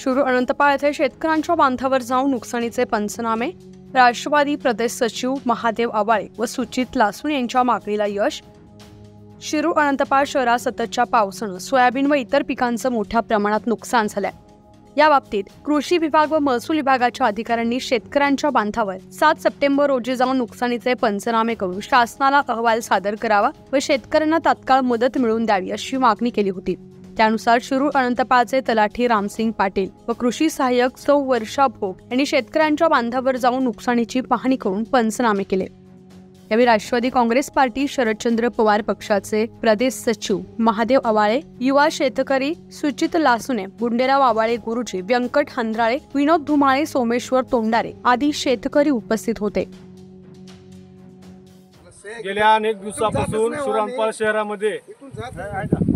शिरूर अनंतपाळ येथे शेतकऱ्यांच्या बांधावर जाऊन नुकसानीचे पंचनामे. राष्ट्रवादी प्रदेश सचिव महादेव आवाळे व सुचित लासून यांच्या मागणीला यश. शिरूर अनंतपाळ शहरात सततच्या पावसानं सोयाबीन व इतर पिकांचं मोठ्या प्रमाणात नुकसान झालंय. या बाबतीत कृषी विभाग व महसूल विभागाच्या अधिकाऱ्यांनी शेतकऱ्यांच्या बांधावर 7 सप्टेंबर रोजी जाऊन नुकसानीचे पंचनामे करून शासनाला अहवाल सादर करावा व शेतकऱ्यांना तात्काळ मदत मिळवून द्यावी अशी मागणी केली होती. त्यानुसार शिरूर अनंतपाळचे तलाठी रामसिंग पाटील व कृषी सहाय्यक सौ वर्षा भोग यांनी शेतकऱ्यांच्या बांधावर जाऊन नुकसानीची पाहणी करून पंचनामे केले. यावेळी राष्ट्रवादी काँग्रेस पार्टी, शरदचंद्र पवार पक्षाचे प्रदेश सचिव महादेव आवाळे, युवा शेतकरी सुचित लासुने, गुंडेराव आवाळे गुरुजी, व्यंकट हंद्राळे, विनोद धुमाळे, सोमेश्वर तोंडारे आदी शेतकरी उपस्थित होते. गेल्या अनेक दिवसापासून शिरूर अनंतपाळ शहरामध्ये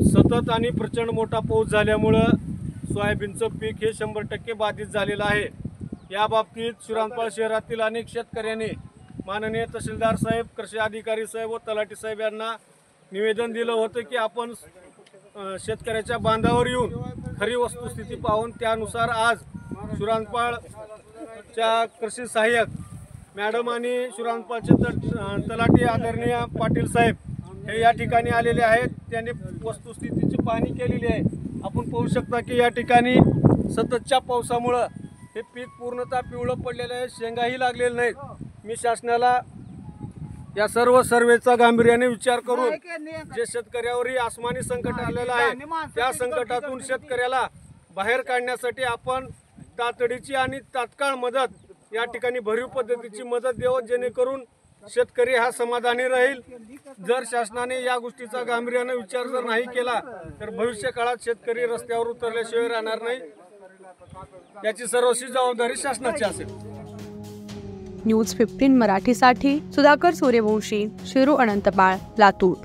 सतत आणि प्रचंड मोठा पाऊस झाल्यामुळं सोयाबीनचं पीक हे 100% बाधित झालेलं आहे. या बाबतीत शिरूर अनंतपाळ शहरातील अनेक शेतकऱ्यांनी माननीय तहसीलदार साहेब, कृषी अधिकारी साहेब व तलाठी साहेब यांना निवेदन दिलं होतं की आपण शेतकऱ्याच्या बांधावर येऊन खरी वस्तुस्थिती पाहून त्यानुसार आज शिरूर अनंतपाळच्या कृषी सहाय्यक मॅडम आणि शिरूर अनंतपाळचे तलाठी आदरणीय पाटील साहेब हे या ठिकाणी आलेले आहेत. त्यांनी वस्तुस्थितीची पाहणी केलेली आहे. आपण पाहू शकता की या ठिकाणी सततच्या पावसामुळं हे पीक पूर्णतः पिवळं पडलेलं आहे, शेंगाही लागलेले नाहीत. मी शासनाला या सर्व सर्वेचा गांभीर्याने विचार करून जे शेतकऱ्यावरही आसमानी संकट आलेलं आहे त्या संकटातून शेतकऱ्याला बाहेर काढण्यासाठी आपण तातडीची आणि तात्काळ मदत या ठिकाणी भरीव पद्धतीची मदत द्यावं, जेणेकरून शेतकरी हा समाधानी राहील. जर शासनाने या गोष्टीचा गांभीर्याने विचार जर नाही केला तर भविष्य काळात शेतकरी रस्त्यावर उतरल्याशिवाय राहणार नाही. याची सर्वस्वी जबाबदारी शासनाची असेल. न्यूज 15 मराठीसाठी सुधाकर सूर्यवंशी, शिरूर अनंतपाळ, लातूर.